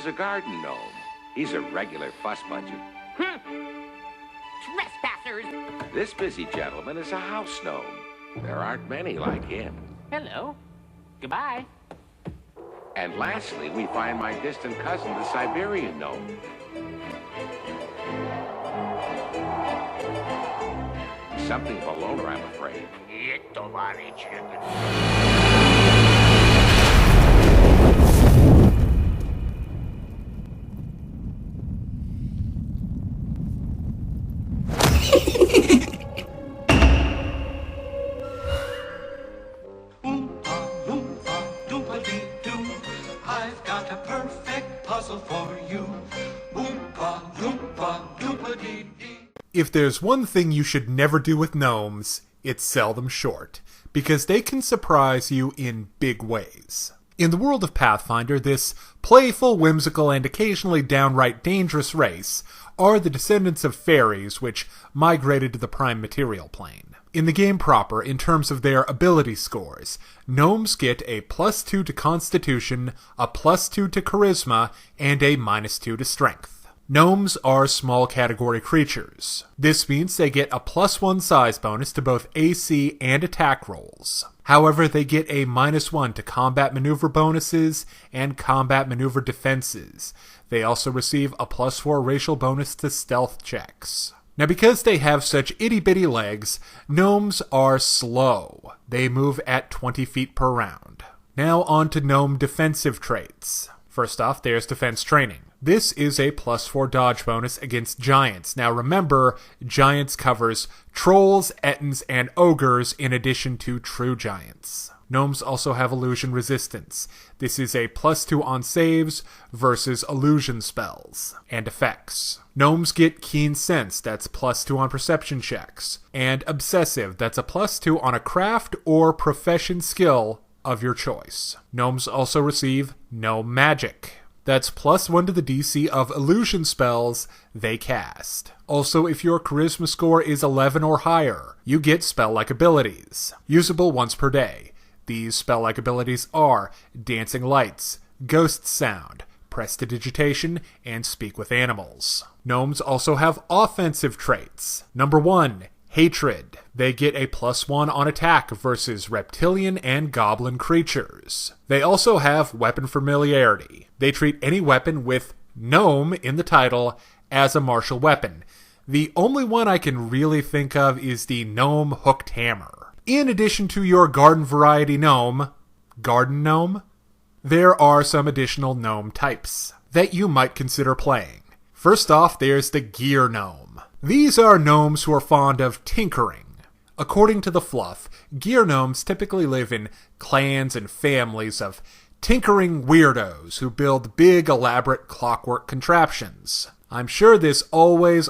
a garden gnome. He's a regular fussbudget. Trespassers! This busy gentleman is a house gnome. There aren't many like him. Hello. Goodbye. And lastly, we find my distant cousin, the Siberian gnome. Something of a loner, I'm afraid. I've got a perfect puzzle for you. Oompa loompa doompa-dee-dee. If there's one thing you should never do with gnomes, it's sell them short, because they can surprise you in big ways. In the world of Pathfinder, this playful, whimsical, and occasionally downright dangerous race are the descendants of fairies which migrated to the prime material plane. In the game proper, in terms of their ability scores, gnomes get a +2 to Constitution, a +2 to Charisma, and a -2 to Strength. Gnomes are small category creatures. This means they get a +1 size bonus to both AC and attack rolls. However, they get a -1 to combat maneuver bonuses and combat maneuver defenses. They also receive a +4 racial bonus to stealth checks. Now, because they have such itty-bitty legs, gnomes are slow. They move at 20 feet per round. Now on to gnome defensive traits. First off, there's defense training. This is a +4 dodge bonus against giants. Now remember, giants covers trolls, ettins, and ogres in addition to true giants. Gnomes also have illusion resistance. This is a +2 on saves versus illusion spells and effects. Gnomes get keen sense, that's +2 on perception checks, and obsessive, that's a +2 on a craft or profession skill of your choice. Gnomes also receive gnome magic. That's +1 to the DC of illusion spells they cast. Also, if your charisma score is 11 or higher, you get spell-like abilities, usable once per day. These spell-like abilities are Dancing Lights, Ghost Sound, Prestidigitation, and Speak with Animals. Gnomes also have offensive traits. Number 1, Hatred. They get a +1 on attack versus reptilian and goblin creatures. They also have Weapon Familiarity. They treat any weapon with gnome in the title as a martial weapon. The only one I can really think of is the gnome hooked hammer. In addition to your garden variety gnome, garden gnome, there are some additional gnome types that you might consider playing. First off, there's the gear gnome. These are gnomes who are fond of tinkering. According to the fluff, gear gnomes typically live in clans and families of tinkering weirdos who build big, elaborate clockwork contraptions. I'm sure this always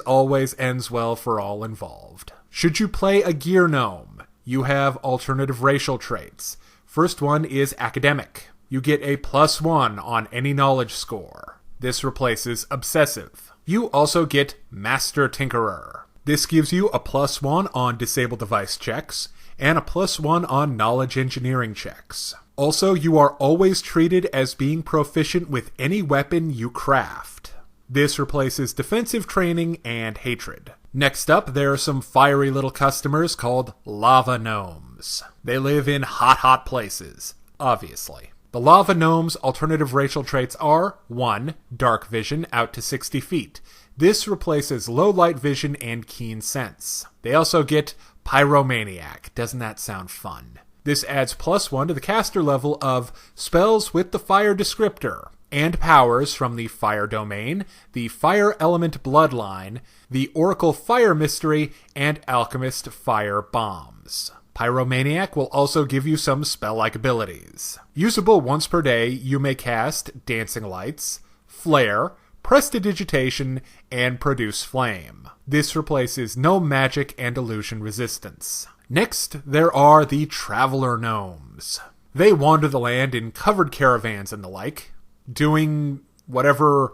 ends well for all involved. Should you play a gear gnome, you have alternative racial traits. First one is academic. You get a +1 on any knowledge score. This replaces obsessive. You also get Master Tinkerer. This gives you a +1 on disable device checks, and a +1 on knowledge engineering checks. Also, you are always treated as being proficient with any weapon you craft. This replaces defensive training and hatred. Next up, there are some fiery little customers called lava gnomes. They live in hot places, obviously. The lava gnomes' alternative racial traits are 1. Dark vision out to 60 feet. This replaces low light vision and keen sense. They also get pyromaniac. Doesn't that sound fun? This adds +1 to the caster level of spells with the fire descriptor, and powers from the Fire Domain, the Fire Element Bloodline, the Oracle Fire Mystery, and Alchemist Fire Bombs. Pyromaniac will also give you some spell-like abilities. Usable once per day, you may cast Dancing Lights, Flare, Prestidigitation, and Produce Flame. This replaces Gnome Magic and Illusion Resistance. Next, there are the Traveler Gnomes. They wander the land in covered caravans and the like, doing whatever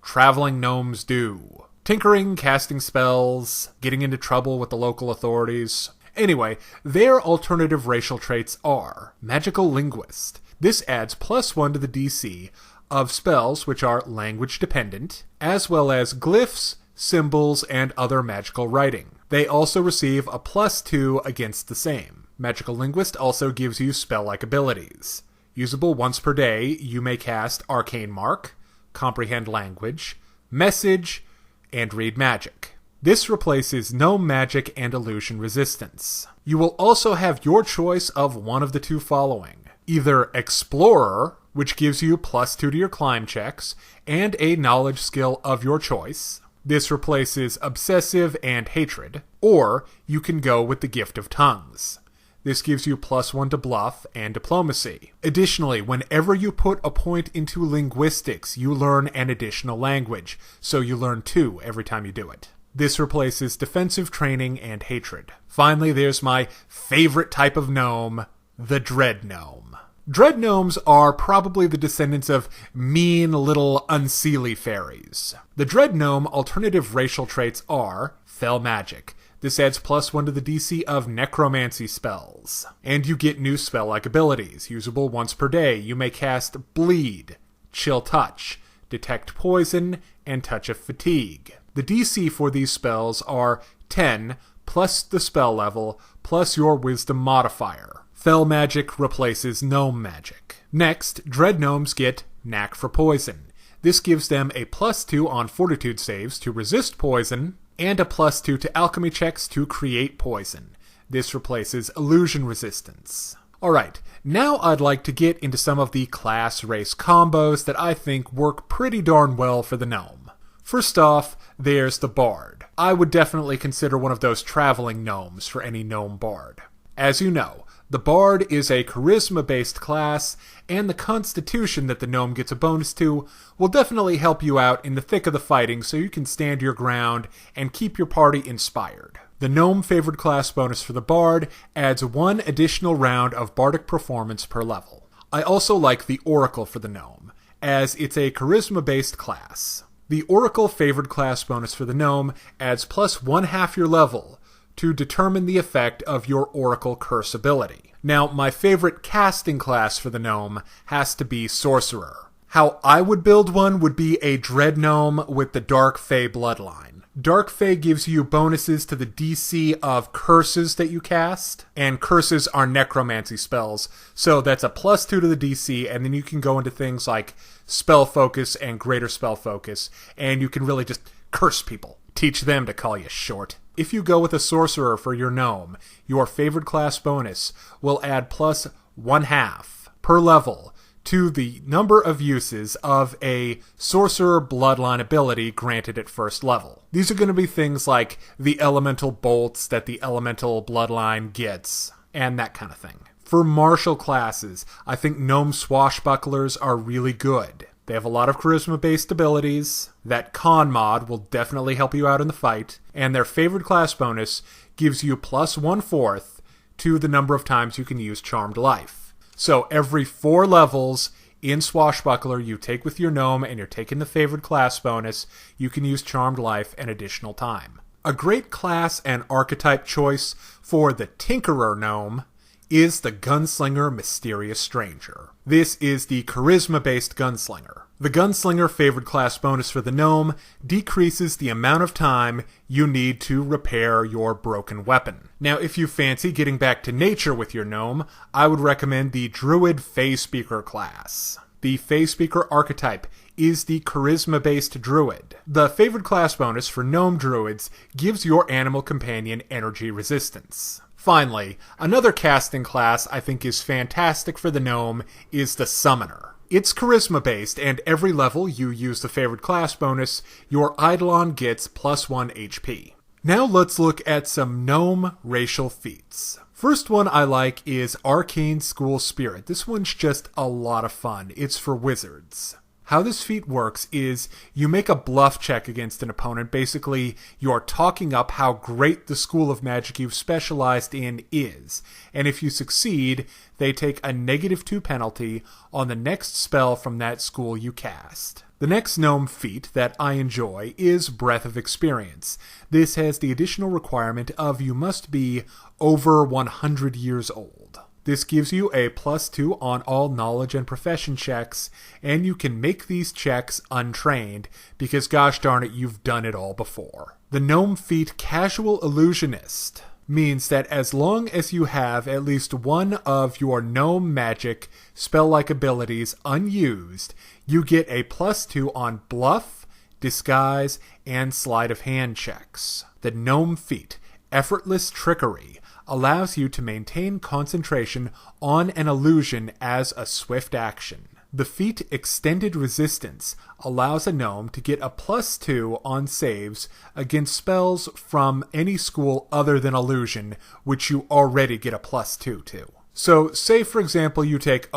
traveling gnomes do. Tinkering, casting spells, getting into trouble with the local authorities. Anyway, their alternative racial traits are Magical Linguist. This adds +1 to the DC of spells which are language dependent, as well as glyphs, symbols, and other magical writing. They also receive a +2 against the same. Magical Linguist also gives you spell-like abilities. Usable once per day, you may cast Arcane Mark, Comprehend Language, Message, and Read Magic. This replaces Gnome Magic and Illusion Resistance. You will also have your choice of one of the two following. Either Explorer, which gives you +2 to your climb checks, and a knowledge skill of your choice. This replaces Obsessive and Hatred. Or you can go with the Gift of Tongues. This gives you +1 to Bluff and Diplomacy. Additionally, whenever you put a point into Linguistics, you learn an additional language, so you learn 2 every time you do it. This replaces Defensive Training and Hatred. Finally, there's my favorite type of gnome, the Dread Gnome. Dread Gnomes are probably the descendants of mean little unseelie fairies. The Dread Gnome alternative racial traits are Fell Magic. This adds +1 to the DC of necromancy spells. And you get new spell-like abilities. Usable once per day, you may cast Bleed, Chill Touch, Detect Poison, and Touch of Fatigue. The DC for these spells are 10, plus the spell level, plus your Wisdom modifier. Fell Magic replaces Gnome Magic. Next, Dread Gnomes get Knack for Poison. This gives them a +2 on Fortitude saves to resist poison, and a +2 to alchemy checks to create poison. This replaces Illusion Resistance. Alright, now I'd like to get into some of the class-race combos that I think work pretty darn well for the gnome. First off, there's the Bard. I would definitely consider one of those traveling gnomes for any gnome bard. As you know, the Bard is a charisma-based class, and the constitution that the gnome gets a bonus to will definitely help you out in the thick of the fighting so you can stand your ground and keep your party inspired. The gnome favored class bonus for the Bard adds 1 additional round of bardic performance per level. I also like the Oracle for the gnome, as it's a charisma-based class. The Oracle favored class bonus for the gnome adds +1/2 your level to determine the effect of your Oracle Curse ability. Now, my favorite casting class for the gnome has to be Sorcerer. How I would build one would be a Dread Gnome with the Dark Fae bloodline. Dark Fae gives you bonuses to the DC of curses that you cast, and curses are necromancy spells, so that's a +2 to the DC, and then you can go into things like Spell Focus and Greater Spell Focus, and you can really just curse people. Teach them to call you short. If you go with a Sorcerer for your gnome, your favored class bonus will add +1/2 per level to the number of uses of a Sorcerer Bloodline ability granted at first level. These are going to be things like the elemental bolts that the elemental bloodline gets, and that kind of thing. For martial classes, I think Gnome Swashbucklers are really good. They have a lot of charisma-based abilities. That con mod will definitely help you out in the fight, and their favored class bonus gives you +1/4 to the number of times you can use Charmed Life. So every 4 levels in Swashbuckler you take with your gnome and you're taking the favored class bonus, you can use Charmed Life an additional time. A great class and archetype choice for the Tinkerer Gnome is the Gunslinger Mysterious Stranger. This is the charisma-based gunslinger. The Gunslinger favored class bonus for the gnome decreases the amount of time you need to repair your broken weapon. Now, if you fancy getting back to nature with your gnome, I would recommend the Druid Fae Speaker class. The Fae Speaker archetype is the charisma-based druid. The favored class bonus for gnome druids gives your animal companion energy resistance. Finally, another casting class I think is fantastic for the gnome is the Summoner. It's charisma-based, and every level you use the favored class bonus, your Eidolon gets +1 HP. Now let's look at some gnome racial feats. First one I like is Arcane School Spirit. This one's just a lot of fun. It's for wizards. How this feat works is you make a bluff check against an opponent. Basically, you're talking up how great the school of magic you've specialized in is. And if you succeed, they take a -2 penalty on the next spell from that school you cast. The next gnome feat that I enjoy is Breath of Experience. This has the additional requirement of you must be over 100 years old. This gives you a +2 on all knowledge and profession checks, and you can make these checks untrained, because gosh darn it, you've done it all before. The gnome feat Casual Illusionist means that as long as you have at least one of your gnome magic spell-like abilities unused, you get a +2 on bluff, disguise, and sleight of hand checks. The gnome feat Effortless Trickery allows you to maintain concentration on an illusion as a swift action. The feat Extended Resistance allows a gnome to get a +2 on saves against spells from any school other than illusion, which you already get a +2 to. So, say for example you take,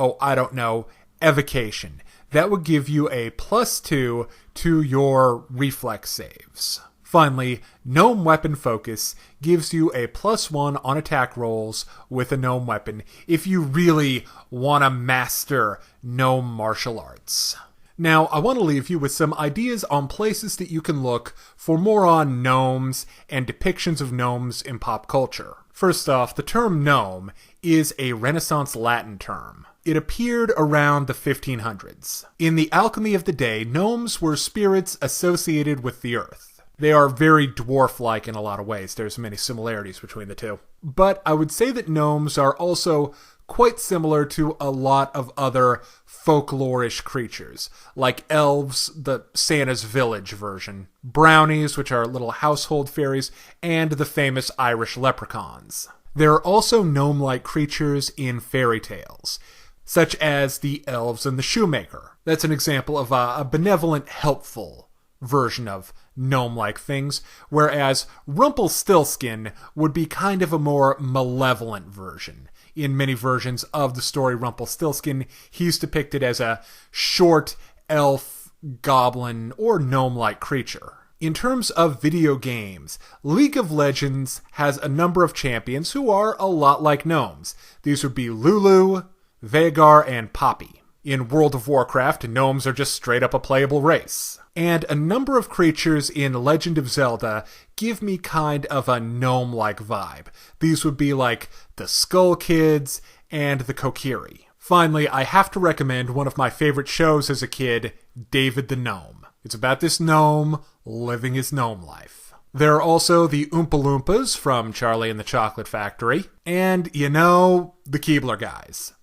evocation. That would give you a +2 to your reflex saves. Finally, Gnome Weapon Focus gives you a +1 on attack rolls with a gnome weapon if you really want to master gnome martial arts. Now, I want to leave you with some ideas on places that you can look for more on gnomes and depictions of gnomes in pop culture. First off, the term gnome is a Renaissance Latin term. It appeared around the 1500s. In the alchemy of the day, gnomes were spirits associated with the earth. They are very dwarf-like in a lot of ways. There's many similarities between the two. But I would say that gnomes are also quite similar to a lot of other folklore-ish creatures, like elves, the Santa's Village version, brownies, which are little household fairies, and the famous Irish leprechauns. There are also gnome-like creatures in fairy tales, such as the elves and the shoemaker. That's an example of a benevolent, helpful version of gnome-like things, whereas Rumpelstiltskin would be kind of a more malevolent version. In many versions of the story Rumpelstiltskin, he's depicted as a short elf, goblin, or gnome-like creature. In terms of video games, League of Legends has a number of champions who are a lot like gnomes. These would be Lulu, Vhagar, and Poppy. In World of Warcraft, gnomes are just straight up a playable race. And a number of creatures in Legend of Zelda give me kind of a gnome-like vibe. These would be like the Skull Kids and the Kokiri. Finally, I have to recommend one of my favorite shows as a kid, David the Gnome. It's about this gnome living his gnome life. There are also the Oompa Loompas from Charlie and the Chocolate Factory, and, the Keebler guys.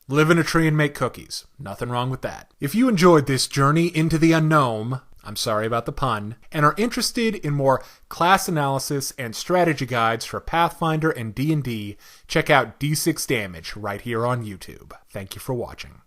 Live in a tree and make cookies. Nothing wrong with that. If you enjoyed this journey into the unknown, I'm sorry about the pun, and are interested in more class analysis and strategy guides for Pathfinder and D&D, check out D6damage right here on YouTube. Thank you for watching.